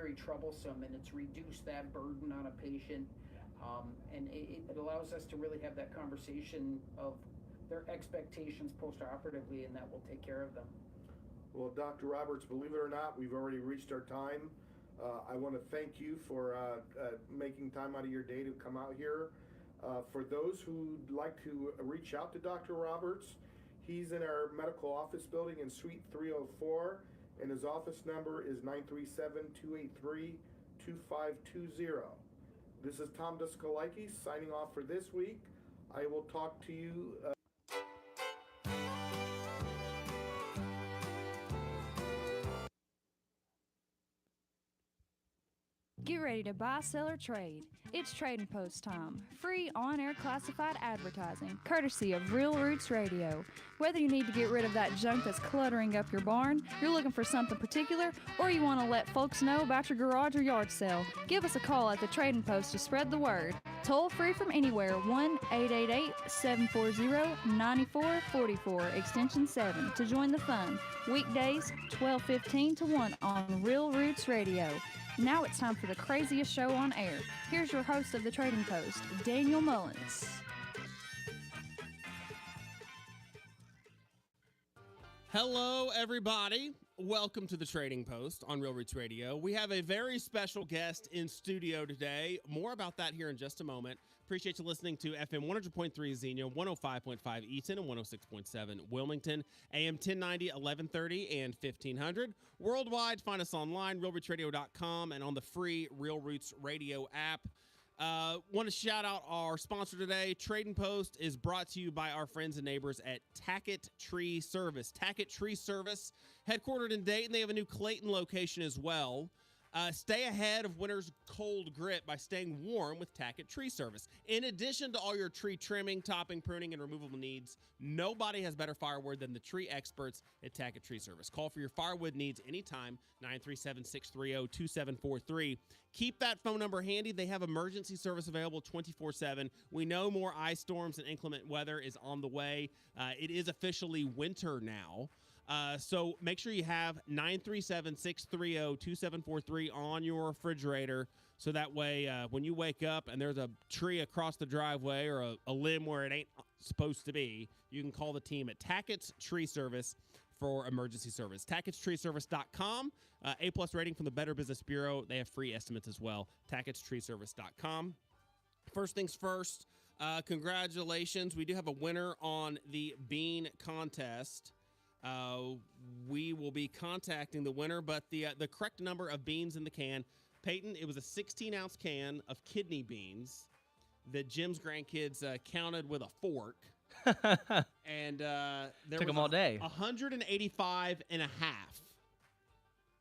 very troublesome, and it's reduced that burden on a patient. And it allows us to really have that conversation of their expectations post-operatively, and that will take care of them. Well, Dr. Roberts, believe it or not, we've already reached our time. I want to thank you for making time out of your day to come out here. For those who'd like to reach out to Dr. Roberts, he's in our medical office building in Suite 304, and his office number is 937-283-2520. This is Tom Duskalakis signing off for this week. I will talk to you. Get ready to buy, sell, or trade. It's Tradin Post time. Free on-air classified advertising, courtesy of Real Roots Radio. Whether you need to get rid of that junk that's cluttering up your barn, you're looking for something particular, or you want to let folks know about your garage or yard sale, give us a call at the Tradin Post to spread the word. Toll free from anywhere, 1-888-740-9444, extension 7, to join the fun. Weekdays, 12:15 to 1 on Real Roots Radio. Now it's time for the craziest show on air. Here's your host of the Tradin Post, Daniel Mullins. Hello, everybody. Welcome to the Trading Post on Real Roots Radio. We have a very special guest in studio today. More about that here in just a moment. Appreciate you listening to FM 100.3 Xenia, 105.5 Eaton, and 106.7 Wilmington, AM 1090, 1130, and 1500. Worldwide, find us online, realrootsradio.com, and on the free Real Roots Radio app. Want to shout out our sponsor today. Tradin Post is brought to you by our friends and neighbors at Tackett Tree Service. Tackett Tree Service, headquartered in Dayton. They have a new Clayton location as well. Stay ahead of winter's cold grip by staying warm with Tackett Tree Service. In addition to all your tree trimming, topping, pruning, and removable needs, nobody has better firewood than the tree experts at Tackett Tree Service. Call for your firewood needs anytime, 937-630-2743. Keep that phone number handy. They have emergency service available 24/7. We know more ice storms and inclement weather is on the way. It is officially winter now. So make sure you have 937-630-2743 on your refrigerator. So that way, when you wake up and there's a tree across the driveway or a limb where it ain't supposed to be, you can call the team at Tackett's Tree Service for emergency service. Tackett'sTreeService.com, A+ rating from the Better Business Bureau. They have free estimates as well. Tackett'sTreeService.com. First things first, congratulations. We do have a winner on the bean contest. We will be contacting the winner, but the correct number of beans in the can, Peyton, it was a 16-ounce can of kidney beans that Jim's grandkids counted with a fork. And there took them all day. 185 and a half.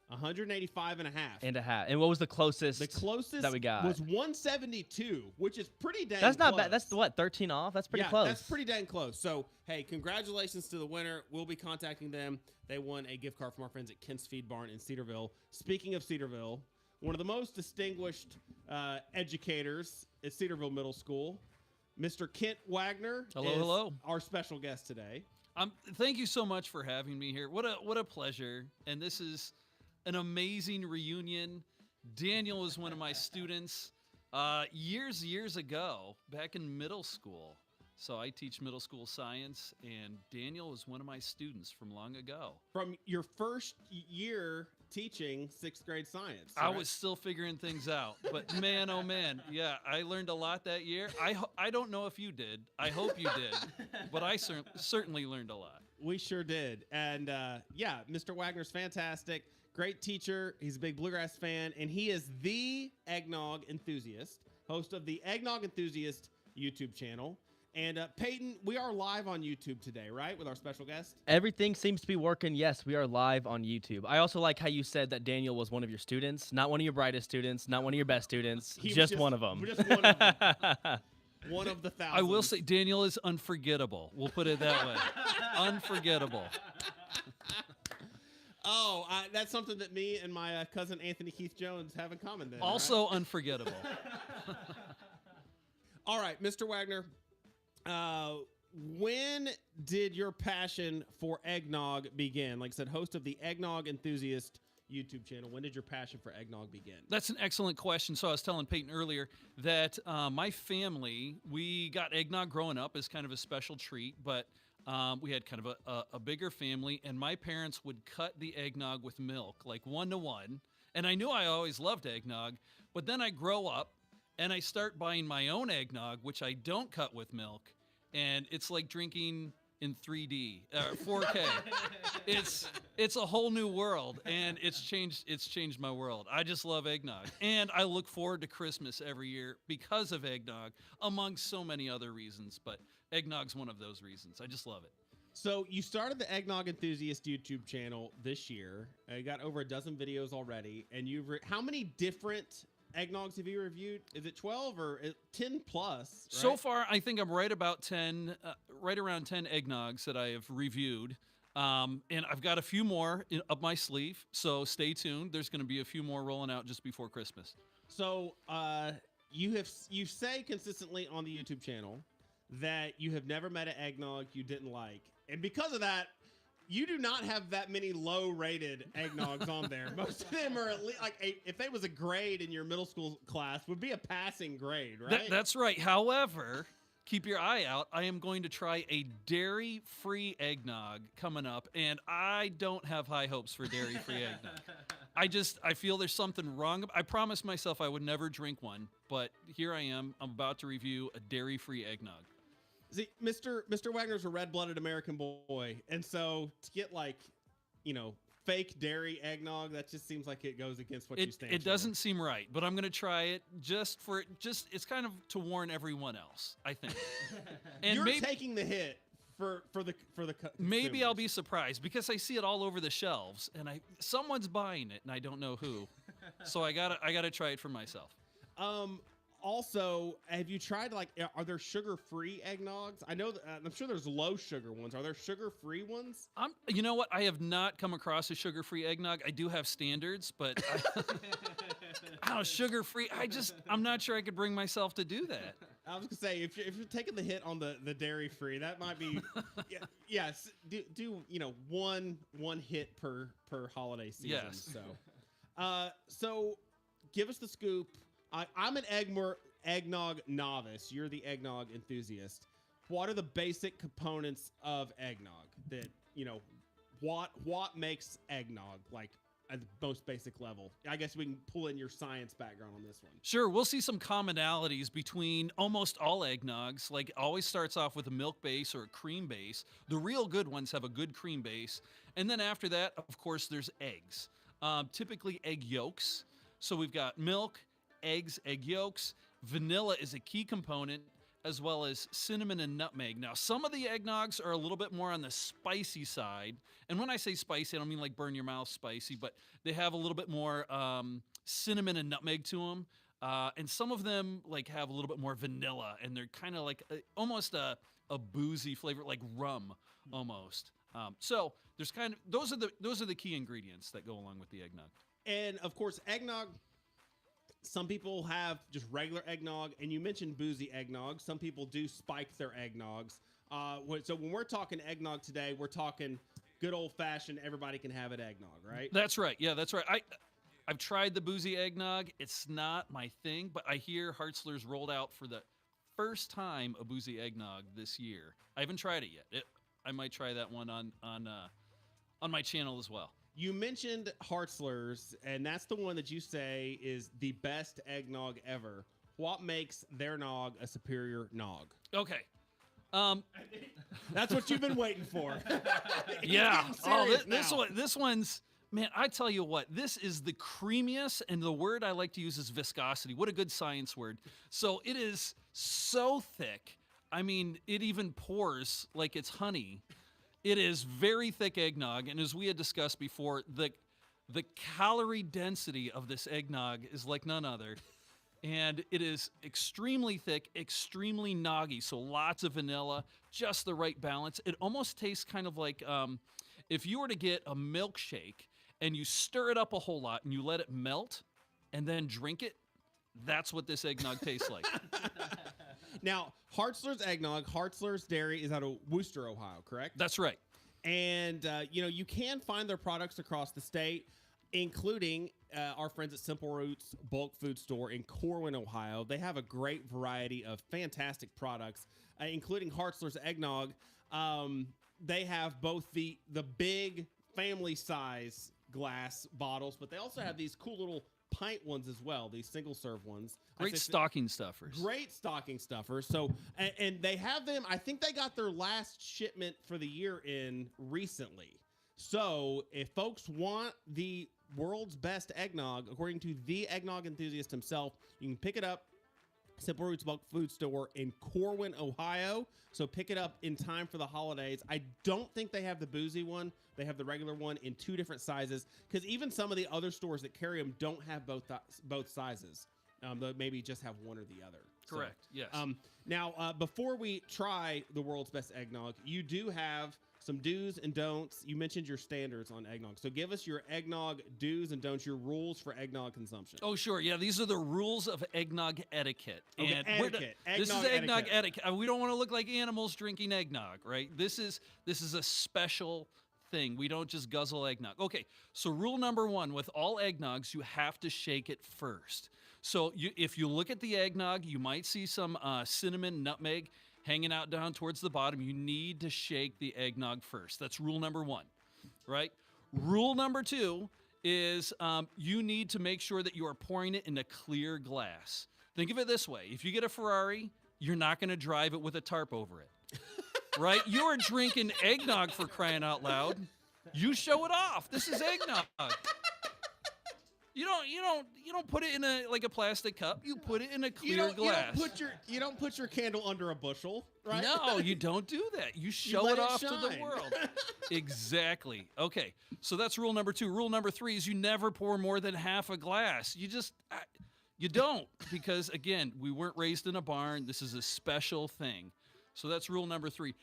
185 and a half. And what was the closest? The closest that we got was 172, which is pretty dang That's not close. bad. That's what, 13 off? That's pretty close. That's pretty dang close. So, hey, congratulations to the winner. We'll be contacting them. They won a gift card from our friends at Kent's Feed Barn in Cedarville. Speaking of Cedarville, one of the most distinguished educators at Cedarville Middle School, Mr. Kent Wagner. Hello. Our special guest today. Thank you so much for having me here. What a pleasure. And this is an amazing reunion. Daniel was one of my students years ago, back in middle school. So I teach middle school science, and Daniel was one of my students from long ago. From your first year teaching sixth grade science. I right? was still figuring things out, but man, oh man, yeah, I learned a lot that year. I don't know if you did. I hope you did, but I certainly learned a lot. We sure did. And yeah, Mr. Wagner's fantastic. Great teacher. He's a big bluegrass fan, and he is the eggnog enthusiast, host of the Eggnog Enthusiast YouTube channel. And Peyton, we are live on YouTube today, right, with our special guest? Everything seems to be working. Yes, we are live on YouTube. I also like how you said that Daniel was one of your students, not one of your brightest students, not one of your best students, just one of them. Just one of them. One of the thousands. I will say Daniel is unforgettable. We'll put it that way. Unforgettable. Oh, that's something that me and my cousin Anthony Keith Jones have in common then. Also unforgettable. All right, Mr. Wagner. When did your passion for eggnog begin? Like I said, host of the Eggnog Enthusiast YouTube channel. When did your passion for eggnog begin? That's an excellent question. So I was telling Peyton earlier that my family, we got eggnog growing up as kind of a special treat, but we had kind of a bigger family, and my parents would cut the eggnog with milk, like 1-to-1. And I knew I always loved eggnog, but then I grow up and I start buying my own eggnog, which I don't cut with milk, and it's like drinking in 3D, 4K. It's a whole new world, and it's changed my world. I just love eggnog, and I look forward to Christmas every year because of eggnog, among so many other reasons. But eggnog's one of those reasons. I just love it. So you started the Eggnog Enthusiast YouTube channel this year. You got over a dozen videos already, and how many different eggnogs have you reviewed? Is it 12 or 10 plus? Right? So far, I think I'm right about 10, right around 10 eggnogs that I have reviewed. And I've got a few more up my sleeve, so stay tuned. There's going to be a few more rolling out just before Christmas. So you say consistently on the YouTube channel that you have never met an eggnog you didn't like. And because of that, you do not have that many low-rated eggnogs on there. Most of them are at least if they was a grade in your middle school class, would be a passing grade, right? That's right. However, keep your eye out. I am going to try a dairy-free eggnog coming up, and I don't have high hopes for dairy-free eggnog. I feel there's something wrong. I promised myself I would never drink one, but here I am. I'm about to review a dairy-free eggnog. See, Mr. Wagner's a red-blooded American boy, and so to get fake dairy eggnog, that just seems like it goes against what you stand for. It doesn't seem right, but I'm going to try it it's kind of to warn everyone else, I think. And you're taking the hit for the maybe consumers. I'll be surprised because I see it all over the shelves, and someone's buying it, and I don't know who. So I gotta try it for myself. Also, have you tried are there sugar-free eggnogs? I know I'm sure there's low sugar ones. Are there sugar-free ones? You know what? I have not come across a sugar-free eggnog. I do have standards, but sugar-free. I'm not sure I could bring myself to do that. I was gonna say if you're taking the hit on the dairy-free, that might be yes. Do one hit per holiday season. Yes. So give us the scoop. I'm an eggnog novice. You're the eggnog enthusiast. What are the basic components of eggnog that, what makes eggnog at the most basic level? I guess we can pull in your science background on this one. Sure, we'll see some commonalities between almost all eggnogs. Like, always starts off with a milk base or a cream base. The real good ones have a good cream base. And then after that, of course, there's eggs. Typically egg yolks. So we've got milk, eggs, egg yolks. Vanilla is a key component, as well as cinnamon and nutmeg. Now, some of the eggnogs are a little bit more on the spicy side. And when I say spicy, I don't mean like burn your mouth spicy, but they have a little bit more cinnamon and nutmeg to them. And some of them have a little bit more vanilla, and they're kind of like almost a boozy flavor, like rum almost. So there's those are the key ingredients that go along with the eggnog. And of course, eggnog. Some people have just regular eggnog, and you mentioned boozy eggnog. Some people do spike their eggnogs. So when we're talking eggnog today, we're talking good old-fashioned, everybody can have it eggnog, right? That's right. Yeah, that's right. I've tried the boozy eggnog. It's not my thing, but I hear Hartzler's rolled out for the first time a boozy eggnog this year. I haven't tried it yet. I might try that one on my channel as well. You mentioned Hartzler's, and that's the one that you say is the best eggnog ever. What makes their nog a superior nog? Okay. That's what you've been waiting for. Yeah. This one's, man, I tell you what, this is the creamiest, and the word I like to use is viscosity. What a good science word. So it is so thick. I mean, it even pours like it's honey. It is very thick eggnog, and as we had discussed before, the calorie density of this eggnog is like none other. And it is extremely thick, extremely noggy, so lots of vanilla, just the right balance. It almost tastes kind of like if you were to get a milkshake and you stir it up a whole lot and you let it melt and then drink it, that's what this eggnog tastes like. Now, Hartzler's eggnog, Hartzler's Dairy is out of Wooster, Ohio, correct? That's right. And, you can find their products across the state. including our friends at Simple Roots Bulk Food Store in Corwin, Ohio. They have a great variety of fantastic products, including Hartzler's Eggnog. They have both the big family size glass bottles, but they also have these cool little pint ones as well, these single serve ones. Great stocking stuffers. Great stocking stuffers. So, and they have them, I think they got their last shipment for the year in recently. So if folks want the world's best eggnog, according to the eggnog enthusiast himself, you can pick it up. Simple Roots Bulk Food Store in Corwin, Ohio. So pick it up in time for the holidays. I don't think they have the boozy one. They have the regular one in 2 different sizes, because even some of the other stores that carry them don't have both sizes. They maybe just have one or the other. Correct. So, yes. Now, before we try the world's best eggnog, you do have some do's and don'ts. You mentioned your standards on eggnog. So give us your eggnog do's and don'ts, your rules for eggnog consumption. Oh, sure. Yeah, these are the rules of eggnog etiquette. Okay, and etiquette. This is eggnog etiquette. We don't want to look like animals drinking eggnog, right? This is a special thing. We don't just guzzle eggnog. Okay, so rule number 1, with all eggnogs, you have to shake it first. So if you look at the eggnog, you might see some cinnamon, nutmeg hanging out down towards the bottom. You need to shake the eggnog first. That's rule number 1, right? Rule number 2 is you need to make sure that you are pouring it in a clear glass. Think of it this way. If you get a Ferrari, you're not going to drive it with a tarp over it, right? You are drinking eggnog, for crying out loud. You show it off. This is eggnog. You don't put it in a plastic cup. You put it in a clear glass. You don't put your candle under a bushel, right? No, you don't do that. You show let it it off to the shine. world. Exactly. Okay, so that's rule number 2. Rule number 3 is you never pour more than half a glass. You don't, because again, we weren't raised in a barn. This is a special thing. So that's rule number 3.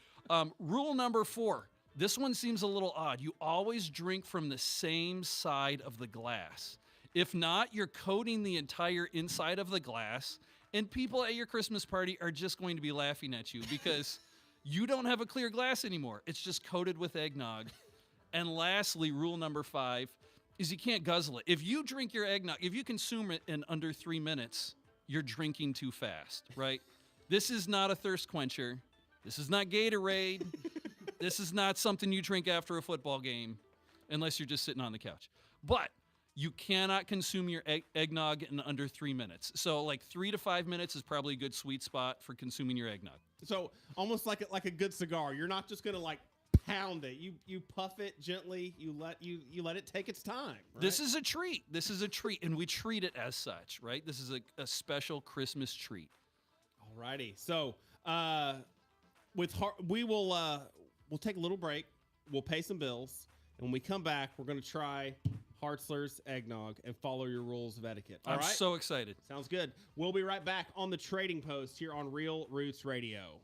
Rule number 4. This one seems a little odd. You always drink from the same side of the glass. If not, you're coating the entire inside of the glass, and people at your Christmas party are just going to be laughing at you because you don't have a clear glass anymore. It's just coated with eggnog. And lastly, rule number 5 is you can't guzzle it. If you drink your eggnog, if you consume it in under 3 minutes, you're drinking too fast, right? This is not a thirst quencher. This is not Gatorade. This is not something you drink after a football game, unless you're just sitting on the couch. But you cannot consume your eggnog in under 3 minutes. So like 3 to 5 minutes is probably a good sweet spot for consuming your eggnog. So almost like a good cigar. You're not just gonna pound it. You puff it gently. You let it take its time. Right? This is a treat. This is a treat, and we treat it as such, right? This is a special Christmas treat. Alrighty. So we'll take a little break. We'll pay some bills, and when we come back, we're gonna try Hartzler's Eggnog and follow your rules of etiquette. All I'm right? so excited. Sounds good. We'll be right back on the Trading Post here on Real Roots Radio.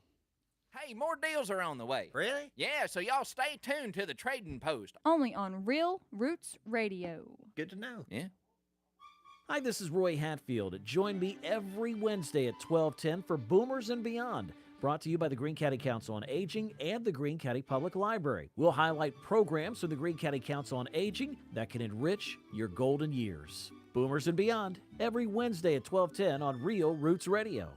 Hey, more deals are on the way. Really? Yeah, so y'all stay tuned to the Tradin Post. Only on Real Roots Radio. Good to know. Yeah. Hi, this is Roy Hatfield. Join me every Wednesday at 12:10 for Boomers and Beyond, brought to you by the Greene County Council on Aging and the Greene County Public Library. We'll highlight programs from the Greene County Council on Aging that can enrich your golden years. Boomers and Beyond, every Wednesday at 12:10 on Real Roots Radio.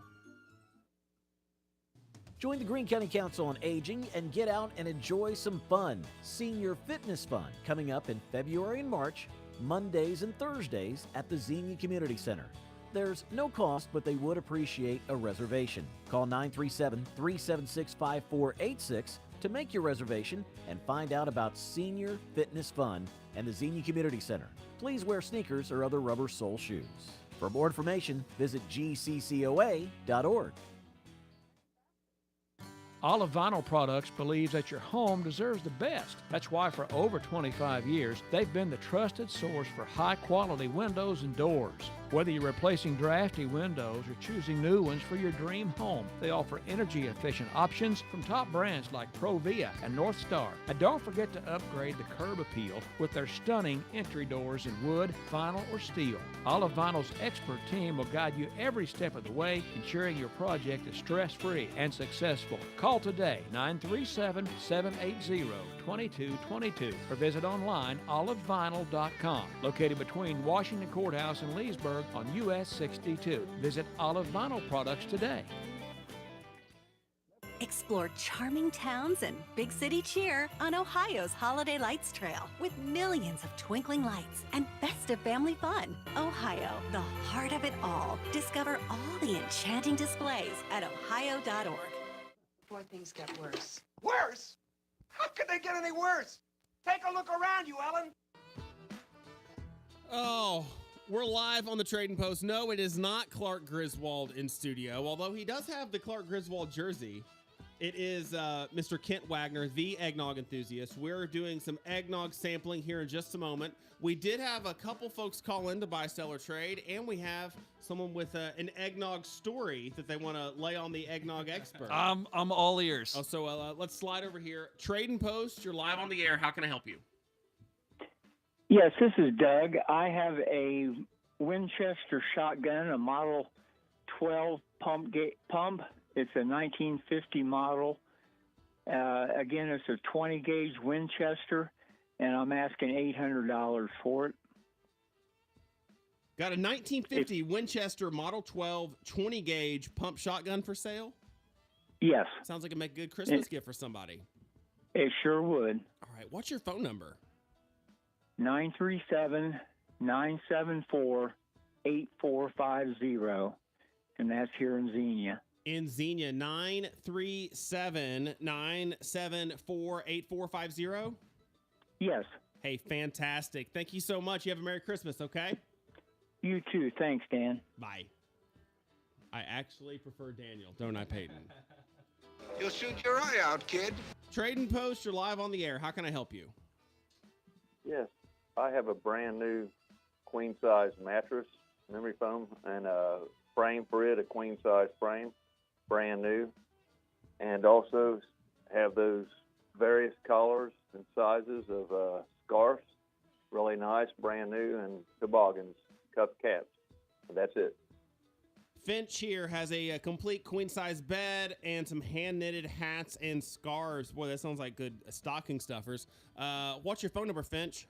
Join the Greene County Council on Aging and get out and enjoy some fun. Senior Fitness Fun coming up in February and March, Mondays and Thursdays at the Xenia Community Center. There's no cost, but they would appreciate a reservation. Call 937-376-5486 to make your reservation and find out about Senior Fitness Fun and the Xenia Community Center. Please wear sneakers or other rubber sole shoes. For more information, visit gccoa.org. Olive Vinyl Products believes that your home deserves the best. That's why for over 25 years, they've been the trusted source for high-quality windows and doors. Whether you're replacing drafty windows or choosing new ones for your dream home, they offer energy-efficient options from top brands like Provia and North Star. And don't forget to upgrade the curb appeal with their stunning entry doors in wood, vinyl, or steel. Olive Vinyl's expert team will guide you every step of the way, ensuring your project is stress-free and successful. Call today, 937-780-2222, or visit online olivevinyl.com, located between Washington Courthouse and Leesburg on US 62. Visit Olive Vinyl products today. Explore charming towns and big city cheer on Ohio's Holiday Lights Trail with millions of twinkling lights and festive family fun. Ohio, the heart of it all. Discover all the enchanting displays at ohio.org. Before things get worse. Worse? How could they get any worse? Take a look around you, Ellen. Oh, we're live on the Tradin Post. No, it is not Clark Griswold in studio, although he does have the Clark Griswold jersey. It is Mr. Kent Wagner, the eggnog enthusiast. We're doing some eggnog sampling here in just a moment. We did have a couple folks call in to buy, sell, or trade, and we have someone with an eggnog story that they want to lay on the eggnog expert. I'm all ears. Oh, so let's slide over here. Tradin Post, you're live on the air. How can I help you? Yes, this is Doug. I have a Winchester shotgun, a Model 12 pump. It's a 1950 model. Again, it's a 20 gauge Winchester, and I'm asking $800 for it. Got a 1950 Winchester Model 12 20 gauge pump shotgun for sale? Yes. Sounds like it'd make a good Christmas gift for somebody. It sure would. All right, what's your phone number? 937-974-8450, and that's here in Xenia. In Xenia, 937-974-8450? Yes. Hey, fantastic. Thank you so much. You have a Merry Christmas, okay? You too. Thanks, Dan. Bye. I actually prefer Daniel, don't I, Peyton? You'll shoot your eye out, kid. Tradin Post, you're live on the air. How can I help you? Yes, I have a brand new queen size mattress, memory foam, and a frame for it, a queen size frame, brand new, and also have those various colors and sizes of scarves, really nice, brand new, and toboggans, cuff caps. And that's it. Finch here has a complete queen-size bed and some hand-knitted hats and scarves. Boy, that sounds like good stocking stuffers. What's your phone number, Finch?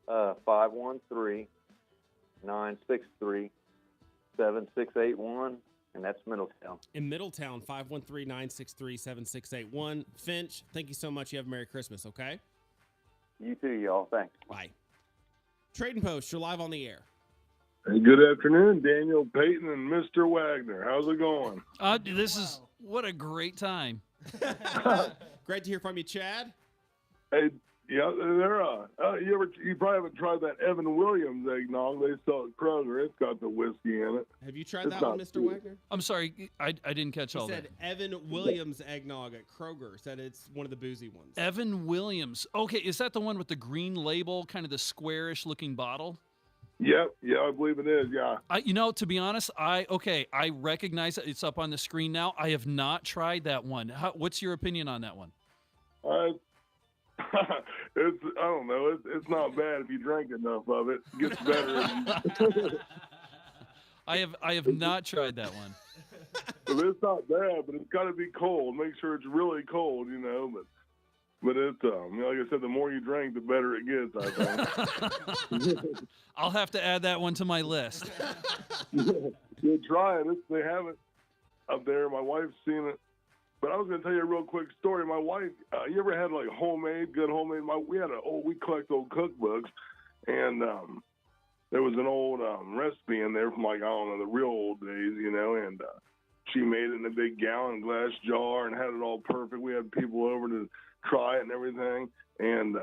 513-963-7681, and that's Middletown. In Middletown, 513-963-7681. Finch, thank you so much. You have a Merry Christmas, okay? You too, y'all. Thanks. Bye. Tradin Post, you're live on the air. Hey, good afternoon, Daniel, Peyton, and Mr. Wagner. How's it going? This is what a great time. Great to hear from you, Chad. Hey, yeah, you probably haven't tried that Evan Williams eggnog they sell at Kroger. It's got the whiskey in it. Have you tried that one, Mr. Wagner? I'm sorry, I didn't catch all that. He said Evan Williams eggnog at Kroger. Said it's one of the boozy ones. Evan Williams. Okay, is that the one with the green label, kind of the squarish looking bottle? Yep, yeah, I believe it is, yeah. To be honest, I recognize it. It's up on the screen now. I have not tried that one. What's your opinion on that one? I don't know. It's not bad if you drink enough of it. It gets better. I have not tried that one. Well, it's not bad, but it's got to be cold. Make sure it's really cold, But it's like I said, the more you drink, the better it gets, I think. I'll have to add that one to my list. Yeah, try it. They have it up there. My wife's seen it. But I was going to tell you a real quick story. My wife, you ever had like good homemade? We collect old cookbooks, and there was an old recipe in there from the real old days, and she made it in a big gallon glass jar and had it all perfect. We had people over to try it and everything, and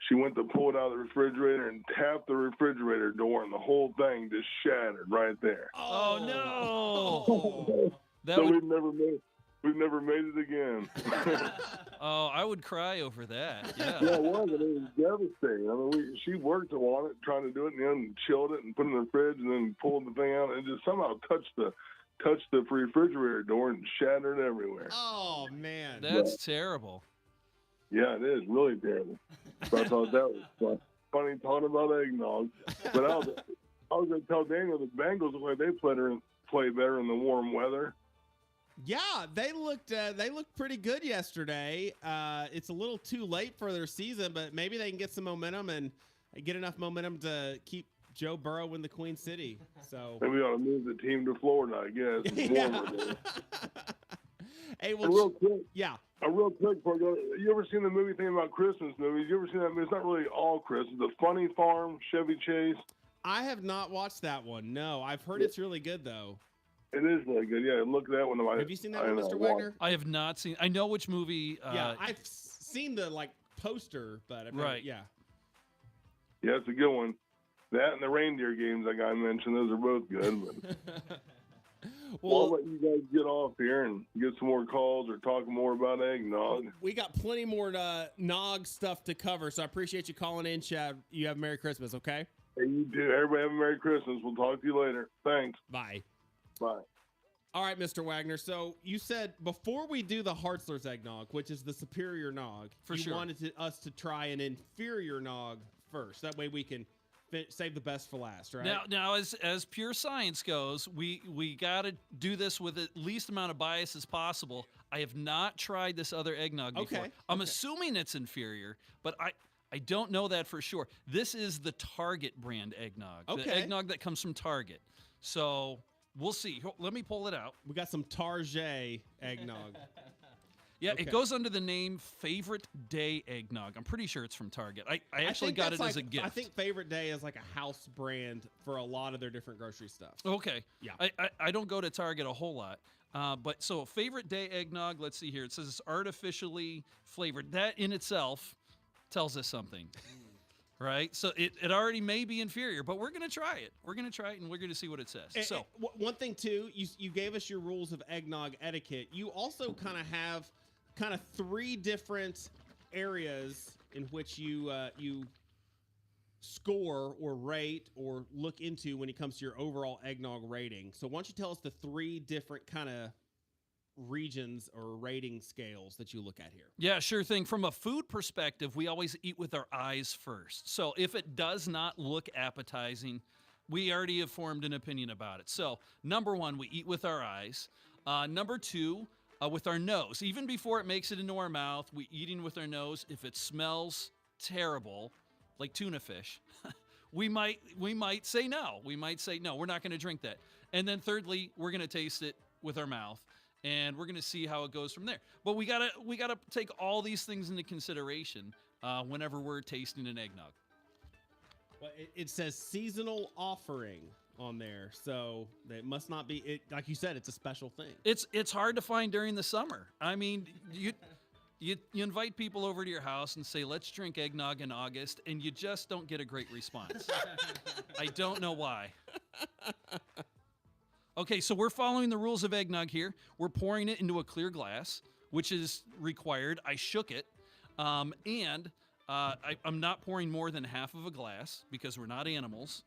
she went to pull it out of the refrigerator and tapped the refrigerator door, and the whole thing just shattered right there. Oh no! We've never made. we've never made it again. Oh, I would cry over that. Yeah. Yeah, it was. And it was devastating. I mean, she worked on it, trying to do it, and then chilled it and put it in the fridge, and then pulled the thing out, and just somehow touched the refrigerator door and shattered everywhere. Oh man, that's terrible. Yeah, it is really terrible. So I thought that was funny talking about eggnog. But I was going to tell Daniel the Bengals look like they play better in the warm weather. Yeah, they looked pretty good yesterday. It's a little too late for their season, but maybe they can get some momentum and get enough momentum to keep Joe Burrow in the Queen City. So maybe we ought to move the team to Florida, I guess. It's warmer there. Hey, well, real quick. Yeah. Real quick before I go, you ever seen the movie thing about Christmas movies? You ever seen that movie? It's not really all Christmas. The Funny Farm, Chevy Chase. I have not watched that one. No, I've heard it's really good though. It is really good. Yeah, look at that one. Have you seen that one, Mr. Wagner? I have not seen. I know which movie. Yeah, I've seen the poster, but I've right. Yeah. Yeah, it's a good one. That and the reindeer games I got mentioned, those are both good. But well, I'll let you guys get off here and get some more calls or talk more about eggnog. We got plenty more nog stuff to cover, so I appreciate you calling in, Chad. You have a Merry Christmas, okay? Hey, you too. Everybody have a Merry Christmas. We'll talk to you later. Thanks. Bye. Bye. All right, Mr. Wagner. So you said before we do the Hartzler's eggnog, which is the superior nog, you wanted us to try an inferior nog first. That way we can save the best for last, right? Now, as pure science goes, we got to do this with the least amount of bias as possible. I have not tried this other eggnog before. Okay. I'm assuming it's inferior, but I don't know that for sure. This is the Target brand eggnog. Okay. The eggnog that comes from Target. So we'll see. Let me pull it out. We got some Target eggnog. Yeah, Okay. It goes under the name Favorite Day Eggnog. I'm pretty sure it's from Target. I actually think got it that's as a gift. I think Favorite Day is like a house brand for a lot of their different grocery stuff. Okay. Yeah. I don't go to Target a whole lot. But so Favorite Day Eggnog, let's see here. It says it's artificially flavored. That in itself tells us something. Right? So it already may be inferior, but we're going to try it. We're going to try it, and we're going to see what it says. One thing, too, you gave us your rules of eggnog etiquette. You also kind of have three different areas in which you score or rate or look into when it comes to your overall eggnog rating. So why don't you tell us the three different kind of regions or rating scales that you look at here? Yeah, sure thing. From a food perspective, we always eat with our eyes first. So if it does not look appetizing, we already have formed an opinion about it. So number one, we eat with our eyes. Number two, with our nose. Even before it makes it into our mouth, we eating with our nose. If it smells terrible, like tuna fish, we might say no. We might say no, we're not going to drink that. And then thirdly, we're going to taste it with our mouth, and we're going to see how it goes from there. But we gotta take all these things into consideration whenever we're tasting an eggnog. Well, it says seasonal offering on there, so it must not be it. Like you said, it's a special thing. It's hard to find during the summer. I mean, you invite people over to your house and say, let's drink eggnog in August, and you just don't get a great response. I don't know why. Okay, so we're following the rules of eggnog here. We're pouring it into a clear glass, which is required. I shook it, and I'm not pouring more than half of a glass because we're not animals.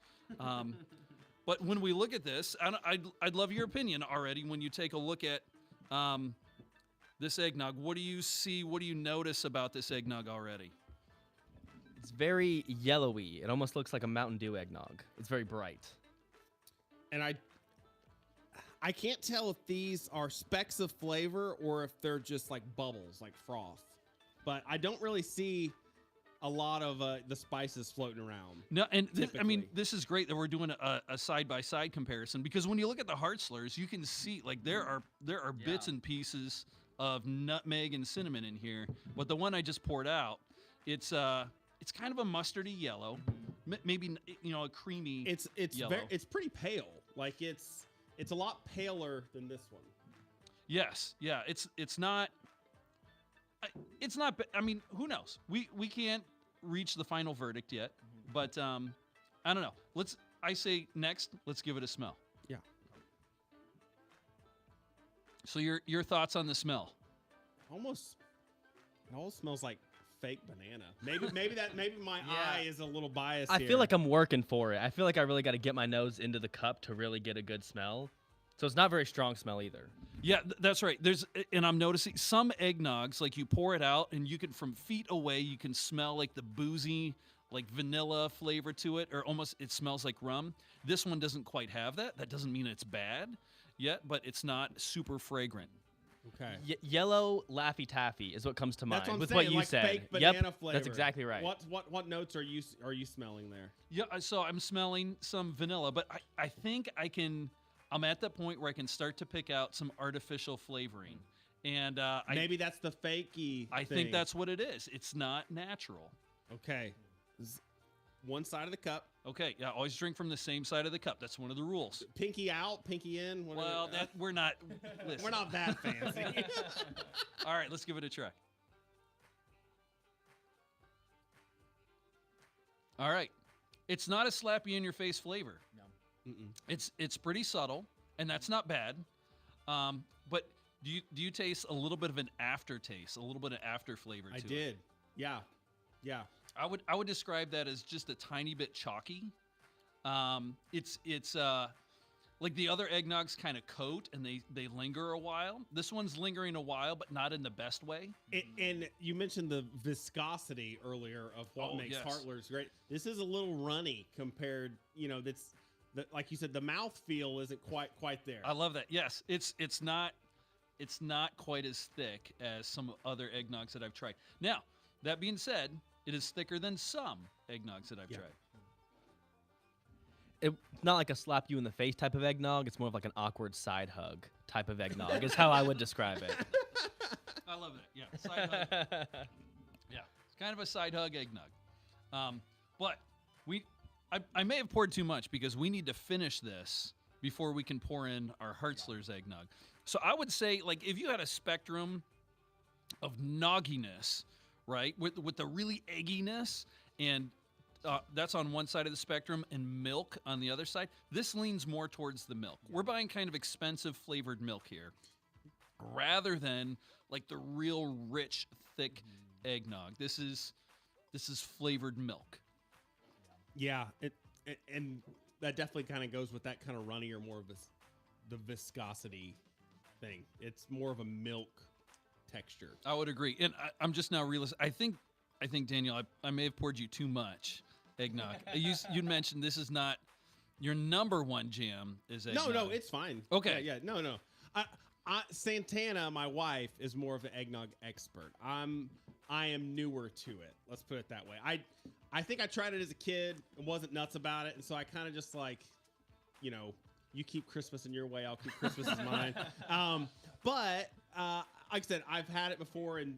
But when we look at this, I'd love your opinion already when you take a look at this eggnog. What do you see? What do you notice about this eggnog already? It's very yellowy. It almost looks like a Mountain Dew eggnog. It's very bright. And I can't tell if these are specks of flavor or if they're just like bubbles, like froth. But I don't really see a lot of the spices floating around. No, and this is great that we're doing a side-by-side comparison, because when you look at the Hartzlers, you can see like there are bits and pieces of nutmeg and cinnamon in here. But the one I just poured out, it's kind of a mustardy yellow, maybe a creamy. It's yellow. It's pretty pale. Like it's a lot paler than this one. Yes, yeah, it's not. I mean, who knows? We can't reach the final verdict yet, but I don't know. I say next, let's give it a smell. Yeah. So your thoughts on the smell? It almost smells like fake banana. Maybe my eye is a little biased. I feel like I'm working for it. I feel like I really got to get my nose into the cup to really get a good smell. So it's not very strong smell either. Yeah, that's right. And I'm noticing some eggnogs, like you pour it out and you can, from feet away, you can smell like the boozy, like vanilla flavor to it, or almost it smells like rum. This one doesn't quite have that. That doesn't mean it's bad yet, but it's not super fragrant. Okay. Yellow Laffy Taffy is what comes to mind That's what I'm with saying, what you like said. fake banana Yep, flavor. that's exactly right. What notes are you smelling there? Yeah, so I'm smelling some vanilla, but I think I'm at that point where I can start to pick out some artificial flavoring. And maybe that's the fakey I thing. think that's what it is. It's not natural. Okay. One side of the cup. Okay, yeah, always drink from the same side of the cup. That's one of the rules. Pinky out, pinky in. Well, we're not. Listen. We're not that fancy. All right, let's give it a try. All right, it's not a slap you in your face flavor. No. It's pretty subtle, and that's not bad. But do you taste a little bit of an aftertaste, a little bit of after flavor to it? I did. Yeah. I would describe that as just a tiny bit chalky. It's like the other eggnogs kind of coat and they linger a while. This one's lingering a while, but not in the best way. And you mentioned the viscosity earlier of what makes Hartlers great. This is a little runny compared, like you said, the mouthfeel isn't quite there. I love that. Yes, it's not quite as thick as some other eggnogs that I've tried. Now, that being said, it is thicker than some eggnogs that I've tried. It's not like a slap you in the face type of eggnog. It's more of like an awkward side hug type of eggnog is how I would describe it. I love that. Yeah, side hug. Yeah, it's kind of a side hug eggnog. But I may have poured too much because we need to finish this before we can pour in our Hartzler's eggnog. So I would say, like, if you had a spectrum of nogginess, right, with the really egginess, and that's on one side of the spectrum, and milk on the other side, this leans more towards the milk. We're buying kind of expensive flavored milk here, rather than like the real rich, thick eggnog. This is flavored milk. Yeah, and that definitely kind of goes with that kind of runny or more of the viscosity thing. It's more of a milk texture. I would agree, and I'm just now realizing. I think Daniel, I may have poured you too much eggnog. You mentioned this is not your number one jam. Is eggnog. No, it's fine. Okay, yeah, no. Santana, my wife, is more of an eggnog expert. I am newer to it. Let's put it that way. I think I tried it as a kid and wasn't nuts about it, and so I kind of just like, you keep Christmas in your way, I'll keep Christmas in mine. But like I said, I've had it before, and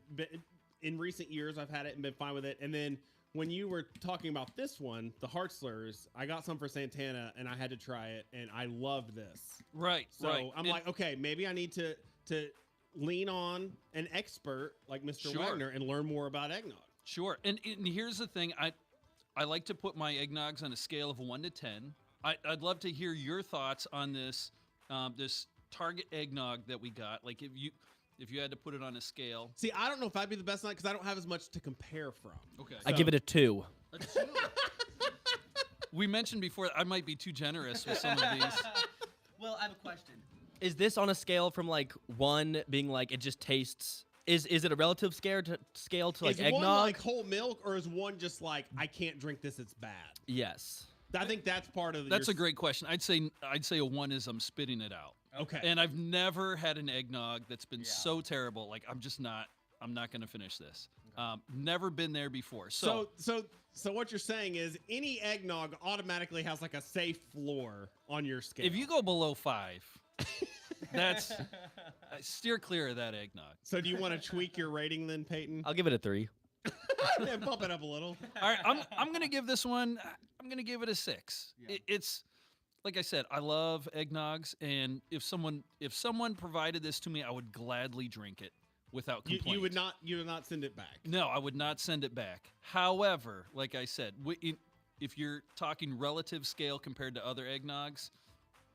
in recent years I've had it and been fine with it. And then when you were talking about this one, the Hartzlers, I got some for Santana and I had to try it, and I love this. Right. So I'm like, okay, maybe I need to lean on an expert like Mr. Wagner and learn more about eggnog. Sure. And here's the thing, I like to put my eggnogs on a scale of 1 to 10. I'd love to hear your thoughts on this this Target eggnog that we got. Like if you had to put it on a scale. See, I don't know if I'd be the best on it because I don't have as much to compare from. Okay. I give it a 2. A 2? We mentioned before I might be too generous with some of these. Well, I have a question. Is this on a scale from like 1 being like it just tastes? Is it a relative scale to like eggnog? Is one like whole milk, or is one just like I can't drink this, it's bad? Yes. I think that's part of. That's a great question. I'd say a 1 is I'm spitting it out. Okay. And I've never had an eggnog that's been so terrible. Like I'm not going to finish this. Okay. Never been there before. So what you're saying is any eggnog automatically has like a safe floor on your scale. If you go below 5, that's steer clear of that eggnog. So do you want to tweak your rating then, Peyton? I'll give it a 3. Yeah, bump it up a little. All right, I'm going to give this one. I'm going to give it a 6. Yeah. It's like I said, I love eggnogs, and if someone provided this to me, I would gladly drink it without complaint. You would not send it back. No, I would not send it back. However, like I said, if you're talking relative scale compared to other eggnogs,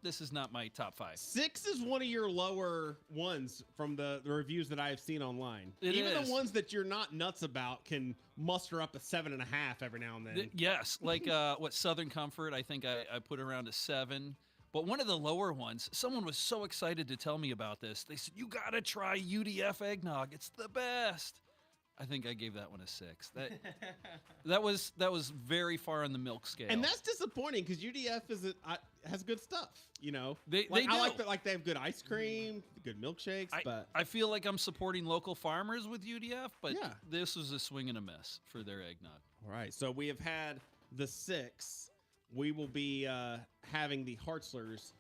this is not my top 5. 6 is one of your lower ones from the reviews that I have seen online. It Even is. the ones that you're not nuts about can muster up a 7.5 every now and then. Yes, like what Southern Comfort, I think I put around a 7. But one of the lower ones, someone was so excited to tell me about this. They said, you got to try UDF eggnog. It's the best. I think I gave that one a 6. That was very far on the milk scale. And that's disappointing because UDF has good stuff. You know, they I do. like that. Like they have good ice cream, good milkshakes. But I feel like I'm supporting local farmers with UDF, but this was a swing and a miss for their eggnog. All right, so we have had the 6. We will be having the Hartzlers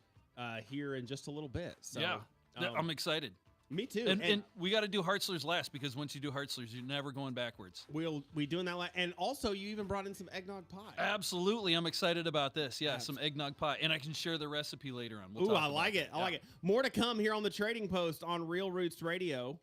here in just a little bit. So, yeah, I'm excited. Me too. And we got to do Hartzlers last because once you do Hartzlers, you're never going backwards. We'll be doing that last. And also, you even brought in some eggnog pie. Absolutely. I'm excited about this. Yeah, some eggnog pie. And I can share the recipe later on. Ooh, I like it. I like it. More to come here on the Trading Post on Real Roots Radio.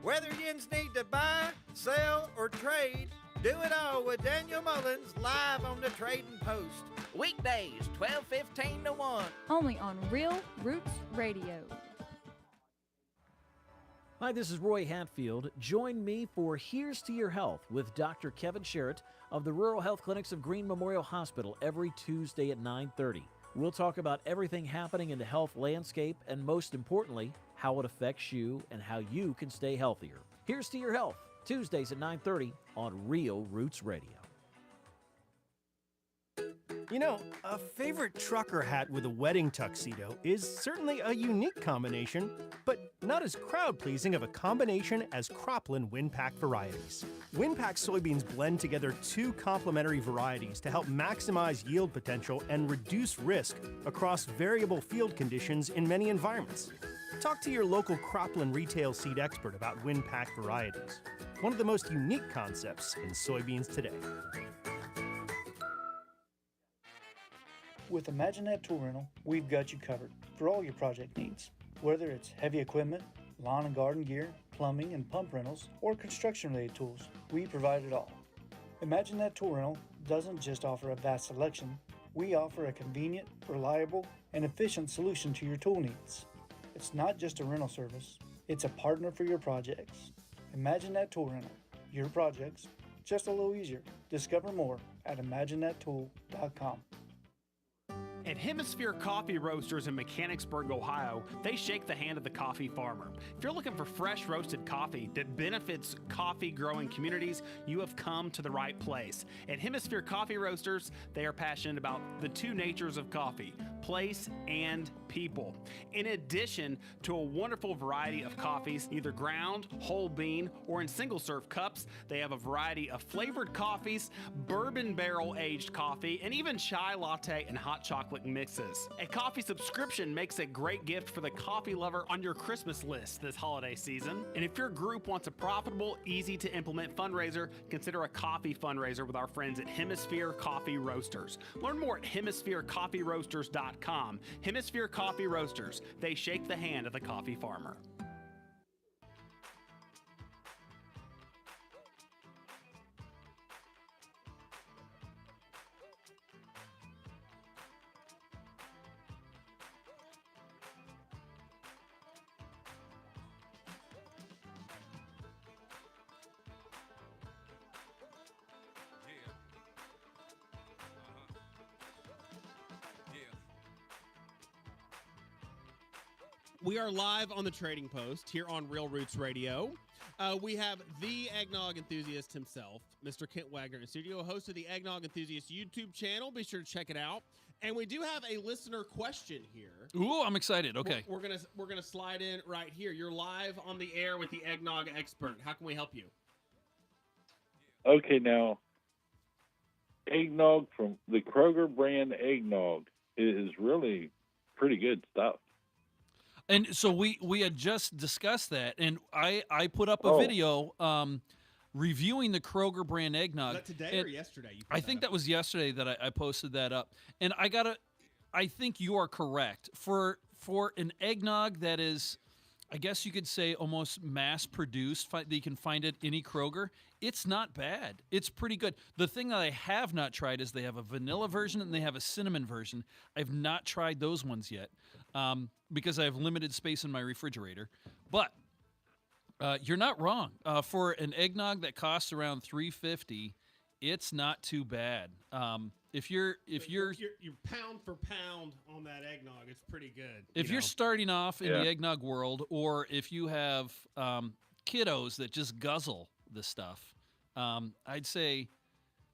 Whether yins need to buy, sell, or trade, do it all with Daniel Mullins live on the Trading Post. Weekdays, 12:15 to 1. Only on Real Roots Radio. Hi, this is Roy Hatfield. Join me for Here's to Your Health with Dr. Kevin Sherritt of the Rural Health Clinics of Green Memorial Hospital every Tuesday at 9:30. We'll talk about everything happening in the health landscape and, most importantly, how it affects you and how you can stay healthier. Here's to Your Health, Tuesdays at 9:30 on Real Roots Radio. You know, a favorite trucker hat with a wedding tuxedo is certainly a unique combination, but not as crowd-pleasing of a combination as Cropland WinPak varieties. WinPak soybeans blend together 2 complementary varieties to help maximize yield potential and reduce risk across variable field conditions in many environments. Talk to your local Cropland retail seed expert about WinPak varieties, one of the most unique concepts in soybeans today. With ImagineNet Tool Rental, we've got you covered for all your project needs. Whether it's heavy equipment, lawn and garden gear, plumbing and pump rentals, or construction-related tools, we provide it all. ImagineNet Tool Rental doesn't just offer a vast selection, we offer a convenient, reliable, and efficient solution to your tool needs. It's not just a rental service, it's a partner for your projects. ImagineNet Tool Rental, your projects, just a little easier. Discover more at ImagineNetTool.com. At Hemisphere Coffee Roasters in Mechanicsburg, Ohio, they shake the hand of the coffee farmer. If you're looking for fresh roasted coffee that benefits coffee growing communities, you have come to the right place. At Hemisphere Coffee Roasters, they are passionate about the 2 natures of coffee, place and people. In addition to a wonderful variety of coffees, either ground, whole bean, or in single serve cups, they have a variety of flavored coffees, bourbon barrel aged coffee, and even chai latte and hot chocolate mixes. A coffee subscription makes a great gift for the coffee lover on your Christmas list this holiday season. And if your group wants a profitable, easy to implement fundraiser, consider a coffee fundraiser with our friends at Hemisphere Coffee Roasters. Learn more at hemispherecoffeeroasters.com. Hemisphere Coffee Roasters. They shake the hand of the coffee farmer. We are live on the Trading Post here on Real Roots Radio. We have the eggnog enthusiast himself, Mr. Kent Wagner in studio, host of the Eggnog Enthusiast YouTube channel. Be sure to check it out. And we do have a listener question here. Ooh, I'm excited. Okay. We're gonna slide in right here. You're live on the air with the eggnog expert. How can we help you? Okay, now, eggnog from the Kroger brand eggnog is really pretty good stuff. And so we had just discussed that, and I put up a video reviewing the Kroger brand eggnog. Was that today or yesterday? I think that was yesterday that I posted that up. And I think you are correct. For an eggnog that is I guess you could say almost mass produced. You can find it any Kroger. It's not bad. It's pretty good. The thing that I have not tried is they have a vanilla version and they have a cinnamon version. I've not tried those ones yet because I have limited space in my refrigerator. But you're not wrong. For an eggnog that costs around $3.50, it's not too bad. If you're pound for pound on that eggnog, it's pretty good. If you're starting off in the eggnog world, or if you have kiddos that just guzzle the stuff, I'd say,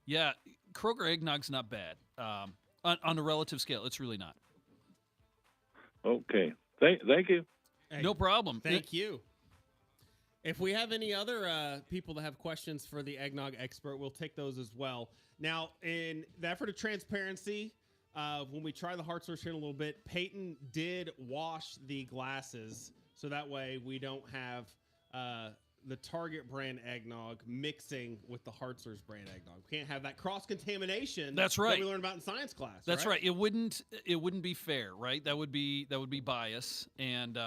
yeah, Kroger eggnog's not bad. On a relative scale, it's really not. Okay. Thank you. Hey, no problem. Thank you. If we have any other people that have questions for the eggnog expert, we'll take those as well. Now, in the effort of transparency, when we try the hard search in a little bit, Peyton did wash the glasses, so that way we don't have the Target brand eggnog mixing with the Hartzler's brand eggnog. We can't have that cross-contamination. That's right. That we learned about in science class. That's right. It wouldn't be fair, right? That would be bias. And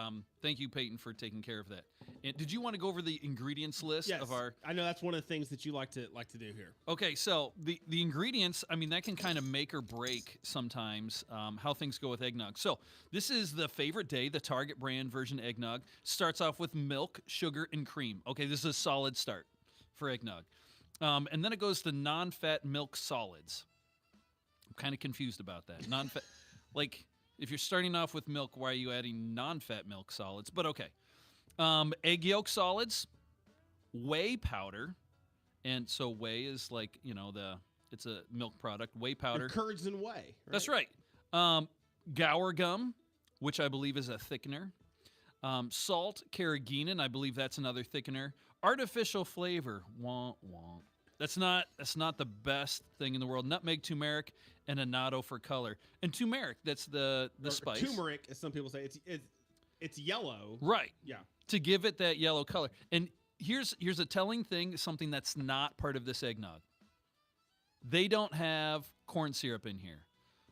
thank you, Peyton, for taking care of that. And did you want to go over the ingredients list Yes. of our? I know that's one of the things that you like to do here. Okay, so the ingredients, I mean, that can kind of make or break sometimes how things go with eggnog. So this is the favorite day, the Target brand version eggnog. Starts off with milk, sugar, and cream. Okay, this is a solid start for eggnog. And then it goes to non-fat milk solids. I'm kind of confused about that. Non-fat, like if you're starting off with milk, why are you adding non-fat milk solids? But okay. Egg yolk solids, whey powder, and so whey is like, it's a milk product, whey powder. Curds and whey. Right? That's right. Gour gum, which I believe is a thickener. Salt, carrageenan, I believe that's another thickener. Artificial flavor, wah, wah. That's not the best thing in the world. Nutmeg, turmeric, and annatto for color. And turmeric, that's the spice. Turmeric, as some people say, it's yellow. Right. Yeah. To give it that yellow color. And here's a telling thing, something that's not part of this eggnog. They don't have corn syrup in here.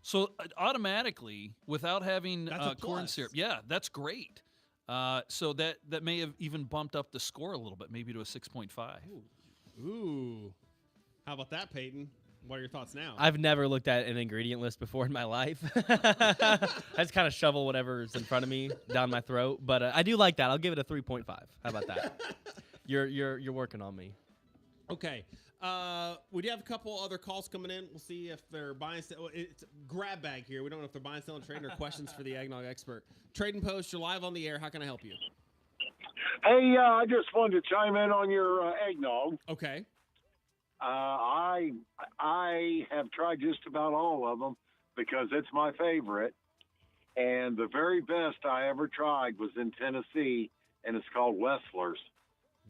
So automatically, without having corn syrup, yeah, that's great. So that may have even bumped up the score a little bit, maybe to a 6.5. Ooh. How about that, Peyton? What are your thoughts now? I've never looked at an ingredient list before in my life. I just kind of shovel whatever's in front of me down my throat. But I do like that. I'll give it a 3.5. How about that? You're working on me. Okay. We do have a couple other calls coming in. We'll see if they're buying. It's a grab bag here. We don't know if they're buying, selling, trading, or questions for the eggnog expert. Tradin Post, you're live on the air. How can I help you? Hey, I just wanted to chime in on your eggnog. Okay. I have tried just about all of them because it's my favorite. And the very best I ever tried was in Tennessee, and it's called Wessler's.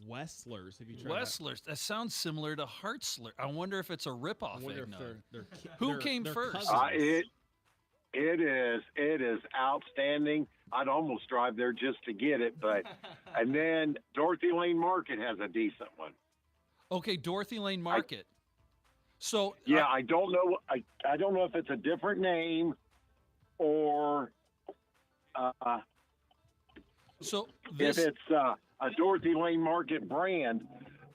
Wessler's. Have you tried Wessler's? That sounds similar to Hartzler. I wonder if it's a ripoff eggnog. Who came first? It is outstanding. I'd almost drive there just to get it, but and then Dorothy Lane Market has a decent one. Okay, Dorothy Lane Market. So yeah, I don't know. I don't know if it's a different name or so if it's a Dorothy Lane Market brand,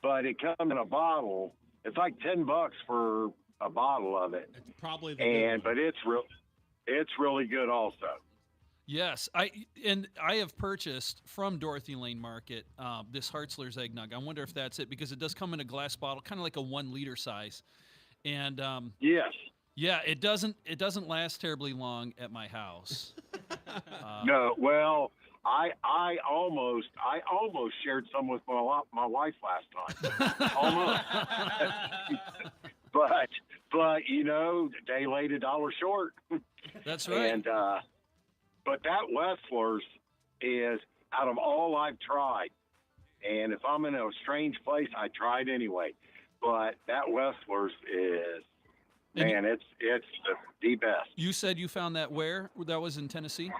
but it comes in a bottle. It's like $10 for a bottle of it. It's probably the but it's really good also. Yes, I have purchased from Dorothy Lane Market this Hartzler's eggnog. I wonder if that's it because it does come in a glass bottle, kind of like a 1 liter size. And yes, yeah, it doesn't last terribly long at my house. No, well, I almost shared some with my wife last time, almost. but a day late, $1 short. That's right. And but that Wessler's is out of all I've tried, and if I'm in a strange place, I try it anyway. But that Wessler's is, man, it's the best. You said you found that where? That was in Tennessee?